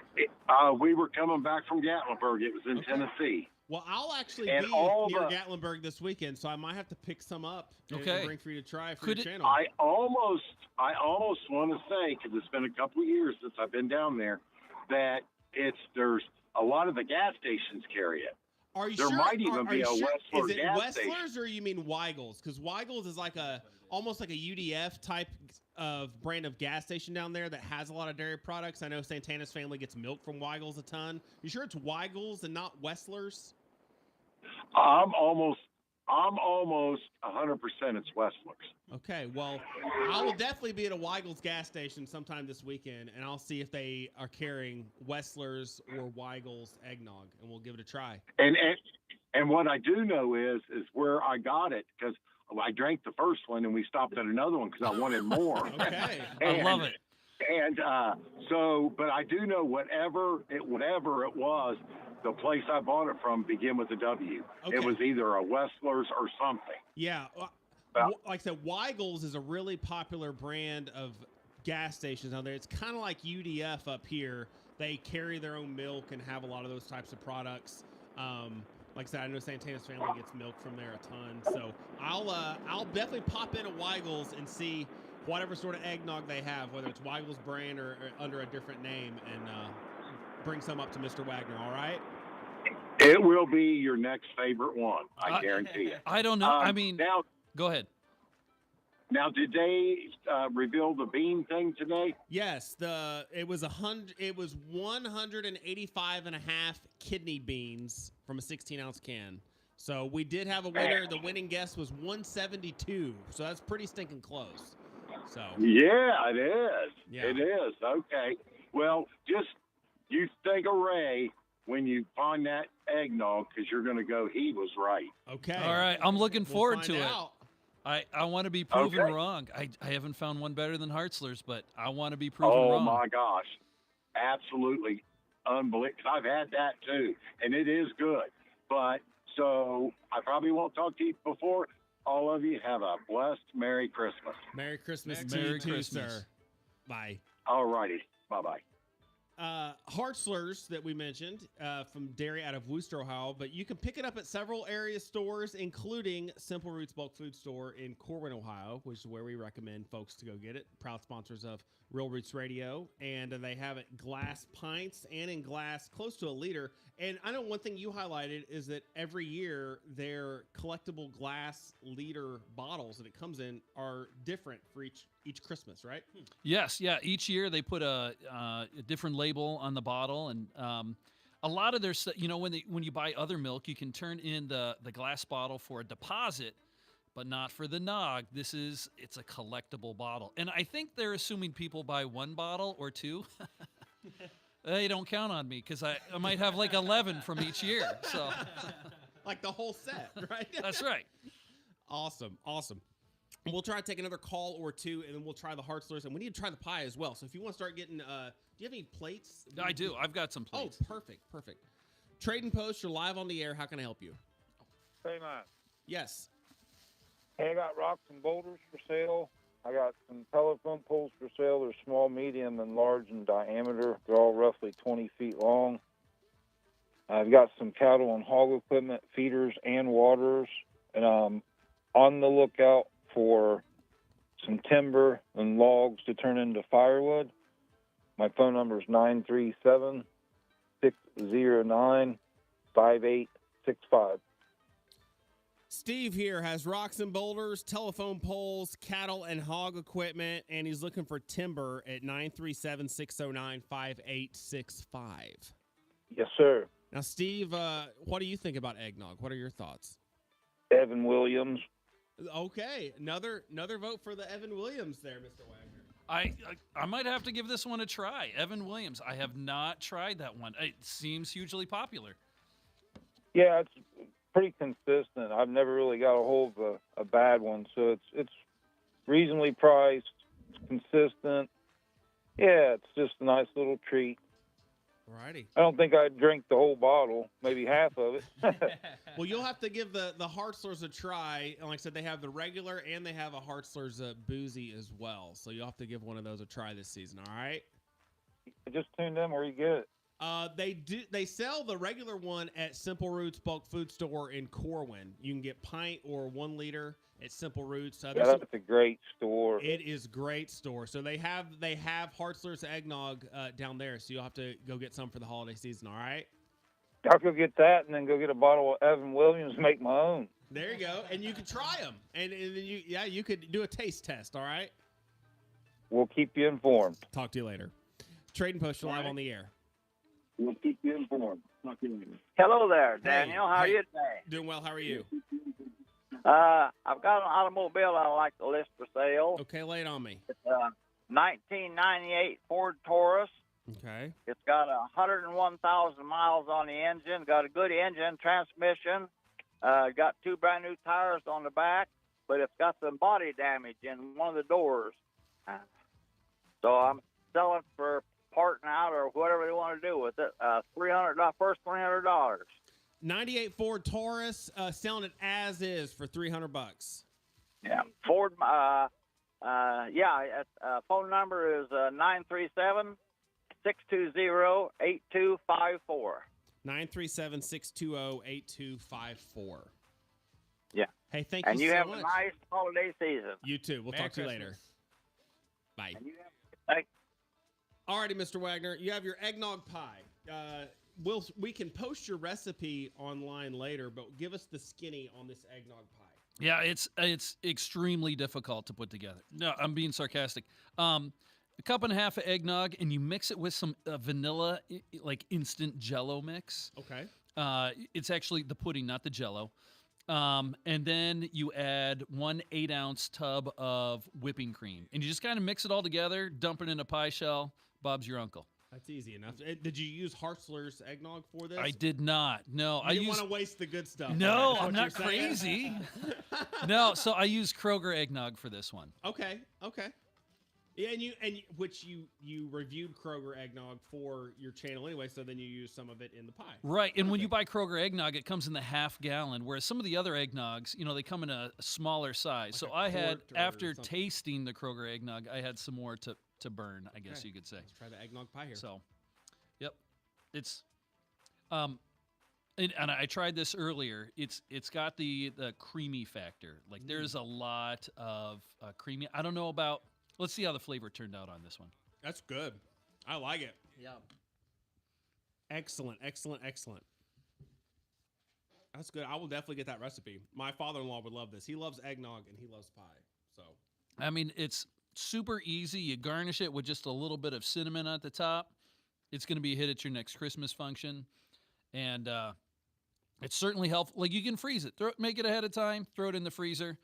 We were coming back from Gatlinburg. It was in Tennessee. Well, I'll actually And be all near the- Gatlinburg this weekend, so I might have to pick some up and Okay. bring for you to try for Could your it- channel. I almost want to say, because it's been a couple of years since I've been down there, that there's a lot of the gas stations carry it. Are you There sure? might even are be you a sure? Westler Is it gas station. Westlers or you mean Weigel's? Because Weigel's is like almost like a UDF type of brand of gas station down there that has a lot of dairy products. I know Santana's family gets milk from Weigel's a ton. You sure it's Weigel's and not Westlers? I'm almost 100% it's Westlers. Okay, well, I will definitely be at a Weigel's gas station sometime this weekend, and I'll see if they are carrying Westlers or Weigel's eggnog, and we'll give it a try. And what I do know is where I got it, because I drank the first one and we stopped at another one because I wanted more. Okay. I love it. And but I do know whatever it was, the place I bought it from began with a W. Okay. It was either a Westlers or something. Yeah. Like I said, Weigel's is a really popular brand of gas stations out there. It's kind of like UDF up here. They carry their own milk and have a lot of those types of products. Like I said, I know Santana's family gets milk from there a ton. So I'll definitely pop in at Weigel's and see whatever sort of eggnog they have, whether it's Weigel's brand or under a different name, and bring some up to Mr. Wagner, all right? It will be your next favorite one, I guarantee it. I don't know. I mean, now go ahead. Now, did they reveal the bean thing today? Yes, it was 185 and a half kidney beans from a 16-ounce can. So we did have a winner. The winning guess was 172. So that's pretty stinking close. So Yeah, it is. Yeah. It is. Okay. Well, just you think of Ray when you find that eggnog, because you're going to go, he was right. Okay. All right. I'm looking forward find to out. it. I want to be proven Okay. wrong. I haven't found one better than Hartzler's, but I want to be proven Oh, wrong. my gosh. Absolutely unbelievable. I've had that too, and it is good. But so I probably won't talk to you before. All of you have a blessed Merry Christmas. Merry Christmas to Merry you too, Christmas. sir. Bye. All righty. Bye-bye. Hartzler's that we mentioned from dairy out of Wooster, Ohio, but you can pick it up at several area stores, including Simple Roots Bulk Food Store in Corwin, Ohio, which is where we recommend folks to go get it. Proud sponsors of Real Roots Radio, and they have it glass pints and in glass close to a liter. And I know one thing you highlighted is that every year their collectible glass liter bottles that it comes in are different for each Christmas, right? Yes, yeah. Each year they put a different label on the bottle, and a lot of their stuff. You know, when you buy other milk, you can turn in the glass bottle for a deposit, but not for the nog. It's a collectible bottle, and I think they're assuming people buy one bottle or two. They don't count on me because I might have like 11 from each year. So, Like the whole set, right? that's right. Awesome. And we'll try to take another call or two, and then we'll try the Hartzlers, and we need to try the pie as well. So if you want to start getting, do you have any plates? I do. I've got some plates. Oh, perfect. Tradin Post, you're live on the air. How can I help you? Hey, man. Yes. Hey, I got rocks and boulders for sale. I got some telephone poles for sale. They're small, medium, and large in diameter. They're all roughly 20 feet long. I've got some cattle and hog equipment, feeders and waterers. And I'm on the lookout for some timber and logs to turn into firewood. My phone number is 937-609-5865. Steve here has rocks and boulders, telephone poles, cattle and hog equipment, and he's looking for timber at 937-609-5865. Yes, sir. Now, Steve, what do you think about eggnog? What are your thoughts? Evan Williams. Okay, another vote for the Evan Williams there, Mr. Wagner. I might have to give this one a try. Evan Williams. I have not tried that one. It seems hugely popular. Yeah, it's pretty consistent. I've never really got a hold of a bad one, so it's reasonably priced. It's consistent. Yeah, it's just a nice little treat. Alrighty. I don't think I'd drink the whole bottle, maybe half of it. Well, you'll have to give the Hartzlers a try. And like I said, they have the regular and they have a Hartzlers boozy as well. So you'll have to give one of those a try this season, all right? I just tuned in. Where you get it? They sell the regular one at Simple Roots Bulk Food Store in Corwin. You can get pint or 1 liter at Simple Roots. Yeah, that's a great store. It is great store. So they have Hartzler's eggnog down there. So you'll have to go get some for the holiday season. All right. I'll go get that and then go get a bottle of Evan Williams and make my own. There you go. And you could try them. And then you could do a taste test, all right? We'll keep you informed. Talk to you later. Tradin Post, you're live on the air. We'll keep you informed. Talk to you later. Hello there, Daniel. How are you today? Doing well. How are you? I've got an automobile I'd like to list for sale. Okay, lay it on me. It's a 1998 Ford Taurus. Okay. It's got 101,000 miles on the engine. Got a good engine, transmission. Got 2 brand new tires on the back, but it's got some body damage in one of the doors. So I'm selling for parting out or whatever they want to do with it. First $300. 98 Ford Taurus, selling it as is for $300. Yeah. Ford. Phone number is 937-620-8254. 937-620-8254. Yeah. Hey, thank and you so have much. a nice holiday season. You too. We'll Merry talk to you Christmas. later. Bye. Thanks. Alrighty, Mr. Wagner, you have your eggnog pie. We can post your recipe online later, but give us the skinny on this eggnog pie. Yeah, it's extremely difficult to put together. No, I'm being sarcastic. A cup and a half of eggnog, and you mix it with some vanilla, like instant Jello mix. Okay. It's actually the pudding, not the Jello. And then you add 1 8-ounce tub of whipping cream, and you just kind of mix it all together, dump it in a pie shell. Bob's your uncle. That's easy enough. Did you use Hartzler's eggnog for this? I did not. No, You didn't want to waste the good stuff. No, That's what I'm you're not saying? crazy. No, so I use Kroger eggnog for this one. Okay. Yeah, and which you reviewed Kroger eggnog for your channel anyway, so then you use some of it in the pie. Right, and when you buy Kroger eggnog, it comes in the half gallon, whereas some of the other eggnogs, they come in a smaller size. So I had, after tasting the Kroger eggnog, I had some more to burn, I guess you could say. Let's try the eggnog pie here. So, yep, it's, and I tried this earlier. It's got the creamy factor. Like there's a lot of creamy. I don't know about. Let's see how the flavor turned out on this one. That's good. I like it. Yeah. Excellent. That's good. I will definitely get that recipe. My father-in-law would love this. He loves eggnog and he loves pie. So, I mean, it's super easy. You garnish it with just a little bit of cinnamon at the top. It's going to be a hit at your next Christmas function. And it's certainly helpful. Like you can freeze it. Make it ahead of time. Throw it in the freezer.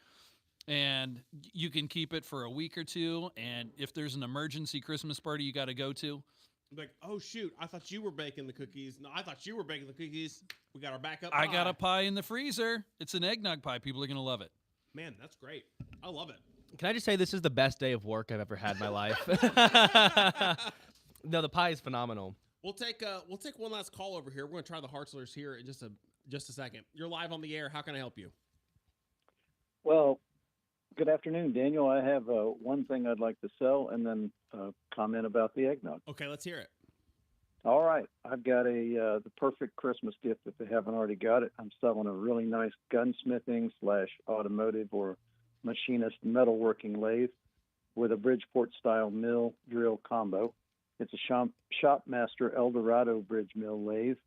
And you can keep it for a week or two. And if there's an emergency Christmas party you got to go to. like, oh, shoot, I thought you were baking the cookies. No, I thought you were baking the cookies. We got our backup pie. I got a pie in the freezer. It's an eggnog pie. People are going to love it. Man, that's great. I love it. Can I just say this is the best day of work I've ever had in my life? No, the pie is phenomenal. We'll take one last call over here. We're going to try the Hartzlers here in just a second. You're live on the air. How can I help you? Well, good afternoon, Daniel. I have one thing I'd like to sell and then comment about the eggnog. Okay, let's hear it. All right. I've got the perfect Christmas gift if they haven't already got it. I'm selling a really nice gunsmithing / automotive or machinist metalworking lathe with a Bridgeport-style mill drill combo. It's a Shopmaster Eldorado bridge mill lathe,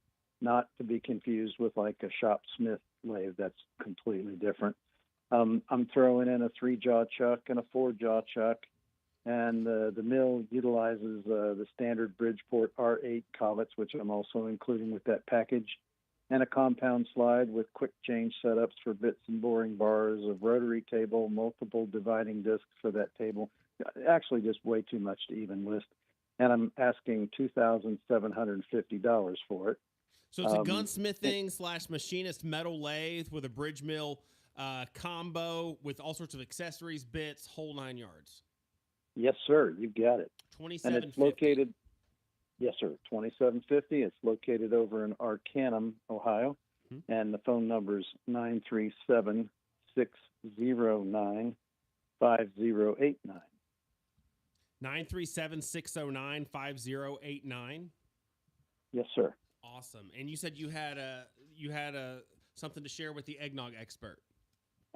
not to be confused with like a Shopsmith lathe. That's completely different. I'm throwing in a 3-jaw chuck and a 4-jaw chuck, and the mill utilizes the standard Bridgeport R8 collets, which I'm also including with that package, and a compound slide with quick change setups for bits and boring bars, a rotary table, multiple dividing discs for that table. Actually, just way too much to even list. And I'm asking $2,750 for it. So it's a gunsmithing / machinist metal lathe with a bridge mill combo with all sorts of accessories, bits, whole 9 yards. Yes, sir. You got it. $2,750. And it's located, yes, sir, $2,750. It's located over in Arcanum, Ohio. Mm-hmm. And the phone number is 937-609-5089. 937-609-5089. Yes, sir. Awesome. And you said you had something to share with the eggnog expert.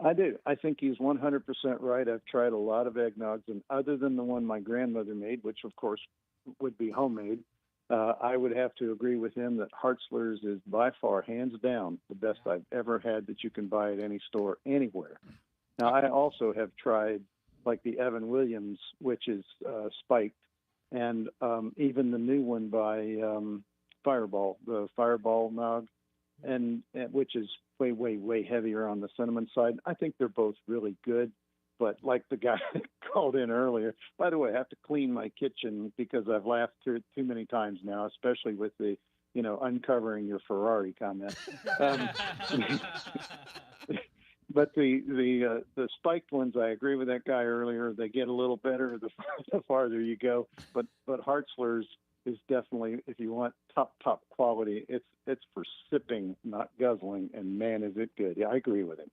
I do. I think he's 100% right. I've tried a lot of eggnogs, and other than the one my grandmother made, which of course would be homemade, I would have to agree with him that Hartzler's is by far, hands down, the best I've ever had that you can buy at any store anywhere. Now, I also have tried like the Evan Williams, which is spiked, and even the new one by Fireball, the Fireball nog, and which is way, way, way heavier on the cinnamon side. I think they're both really good. But like the guy that called in earlier, by the way, I have to clean my kitchen because I've laughed too many times now, especially with the, uncovering your Ferrari comment. But the spiked ones, I agree with that guy earlier. They get a little better the farther you go. But Hartzler's is definitely, if you want top quality, it's for sipping, not guzzling. And man, is it good! Yeah, I agree with him.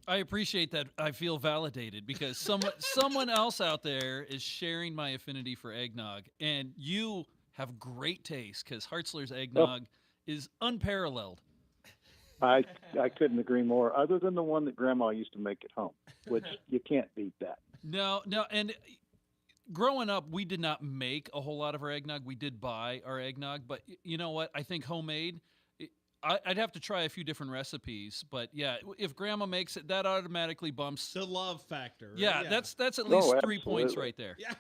I appreciate that. I feel validated because someone else out there is sharing my affinity for eggnog, and you have great taste because Hartzler's eggnog is unparalleled. I couldn't agree more. Other than the one that Grandma used to make at home, which you can't beat that. No, and growing up, we did not make a whole lot of our eggnog. We did buy our eggnog, but you know what? I think homemade. I'd have to try a few different recipes, but yeah, if Grandma makes it, that automatically bumps the love factor. Right? Yeah, that's at least 3 points right there. Yeah.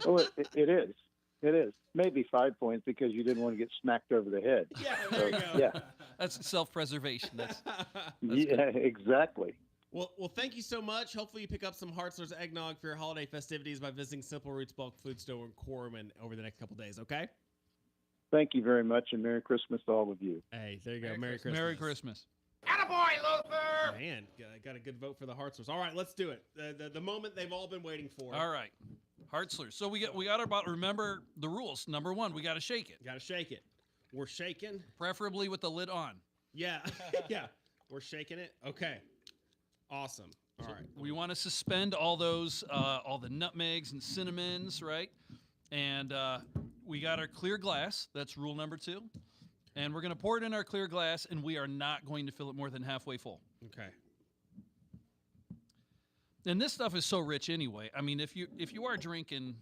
Well, it is. It is. Maybe 5 points because you didn't want to get smacked over the head. Yeah, there you go. Yeah. That's self-preservation. That's yeah, good. Exactly. Well, thank you so much. Hopefully you pick up some Hartzler's eggnog for your holiday festivities by visiting Simple Roots Bulk Food Store in Corman over the next couple days, okay? Thank you very much, and Merry Christmas to all of you. Hey, there you go. Merry Christmas. Merry Christmas. Attaboy, Luther! Man, got a good vote for the Hartzlers. All right, let's do it. The moment they've all been waiting for. All right, Hartzlers. So we got our bottle. Remember the rules. Number one, we got to shake it. Got to shake it. We're shaking. Preferably with the lid on. Yeah, yeah. We're shaking it. Okay. Awesome. All right. We want to suspend all those, all the nutmegs and cinnamons, right? And we got our clear glass. That's rule number 2. And we're going to pour it in our clear glass, and we are not going to fill it more than halfway full. Okay. And this stuff is so rich anyway. I mean, if you are drinking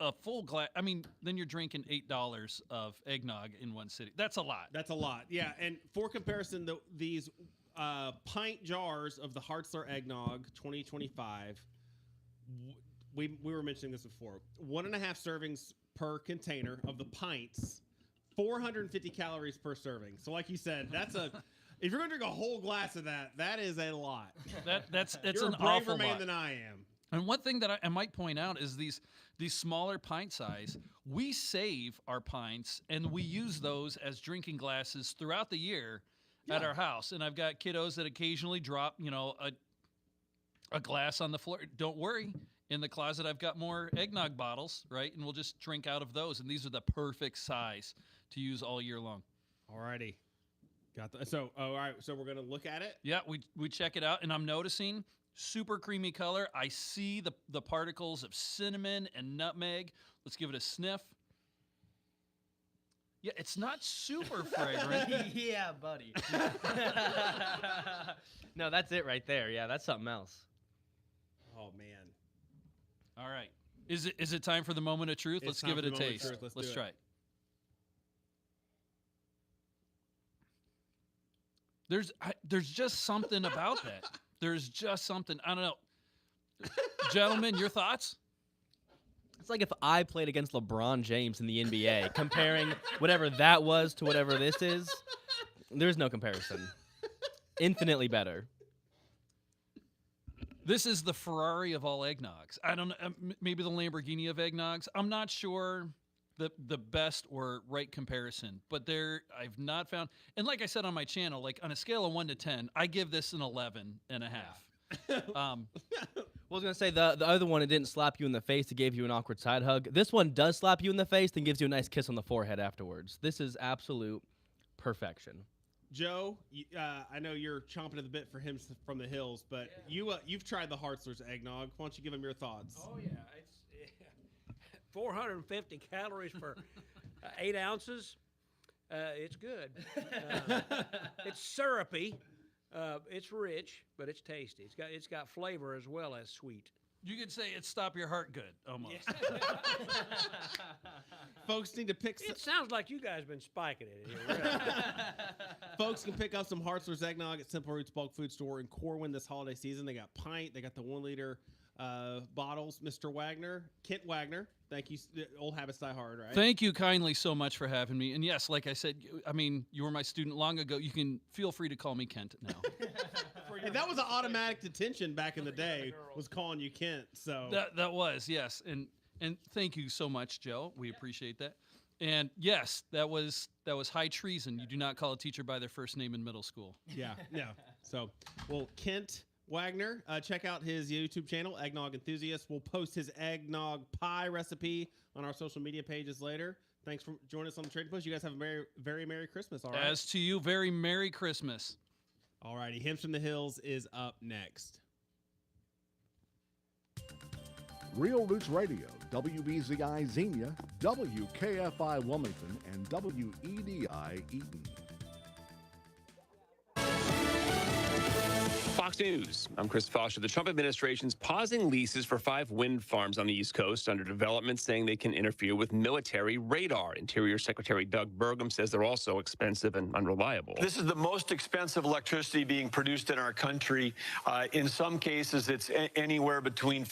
a full glass, I mean, then you're drinking $8 of eggnog in one sitting. That's a lot. That's a lot. Yeah. And for comparison, these pint jars of the Hartzler eggnog 2025. We were mentioning this before. 1.5 servings per container of the pints, 450 calories per serving. So, like you said, that's if you're going to drink a whole glass of that is a lot. That's you're an a braver awful man lot. than I am. And one thing that I might point out is these smaller pint size. We save our pints and we use those as drinking glasses throughout the year at our house. And I've got kiddos that occasionally drop, a glass on the floor. Don't worry. In the closet, I've got more eggnog bottles, right? And we'll just drink out of those. And these are the perfect size to use all year long. All righty. Got that. So, all right. So we're going to look at it. Yeah, we check it out. And I'm noticing super creamy color. I see the particles of cinnamon and nutmeg. Let's give it a sniff. Yeah, it's not super fragrant. Yeah, buddy. No, that's it right there. Yeah, that's something else. Oh, man. All right. Is it time for the moment of truth? Let's give it a taste. Let's try it. There's just something about that. There's just something. I don't know. Gentlemen, your thoughts? It's like if I played against LeBron James in the NBA, comparing whatever that was to whatever this is. There's no comparison. Infinitely better. This is the Ferrari of all eggnogs. I don't know, maybe the Lamborghini of eggnogs. I'm not sure the best or right comparison, but I've not found. And like I said on my channel, like on a scale of 1 to 10, I give this an 11.5. Well, I was going to say, the other one, it didn't slap you in the face. It gave you an awkward side hug. This one does slap you in the face and gives you a nice kiss on the forehead afterwards. This is absolute perfection. Joe, I know you're chomping at the bit for him from the hills, but you've tried the Hartzler's eggnog. Why don't you give him your thoughts? Oh, yeah. It's 450 calories per 8 ounces. It's good. It's syrupy. It's rich, but it's tasty. It's got flavor as well as sweet. You could say it's stop your heart good, almost. Folks need to pick. It sounds like you guys been spiking it here. Really. Folks can pick up some Hartzler's eggnog at Simple Roots Bulk Food Store in Corwin this holiday season. They got pint. They got the 1 liter bottles. Mr. Wagner, Kent Wagner. Thank you. Old habits die hard, right? Thank you kindly so much for having me. And yes, like I said, you were my student long ago. You can feel free to call me Kent now. Hey, that was an automatic detention back in the day. Was calling you Kent. So that was, yes. And thank you so much, Joe. We appreciate that. And yes, that was high treason. You do not call a teacher by their first name in middle school. Yeah. So, well, Kent Wagner, check out his YouTube channel, Eggnog Enthusiast. We'll post his eggnog pie recipe on our social media pages later. Thanks for joining us on the Trading Post. You guys have a very, very Merry Christmas. All right. As to you, very Merry Christmas. All righty. Hymns from the Hills is up next. Real Roots Radio, WBZI Xenia, WKFI Wilmington, and WEDI Eaton. Fox News. I'm Chris Foster. The Trump administration's pausing leases for 5 wind farms on the East Coast under development, saying they can interfere with military radar. Interior Secretary Doug Burgum says they're also expensive and unreliable. This is the most expensive electricity being produced in our country. In some cases, it's anywhere between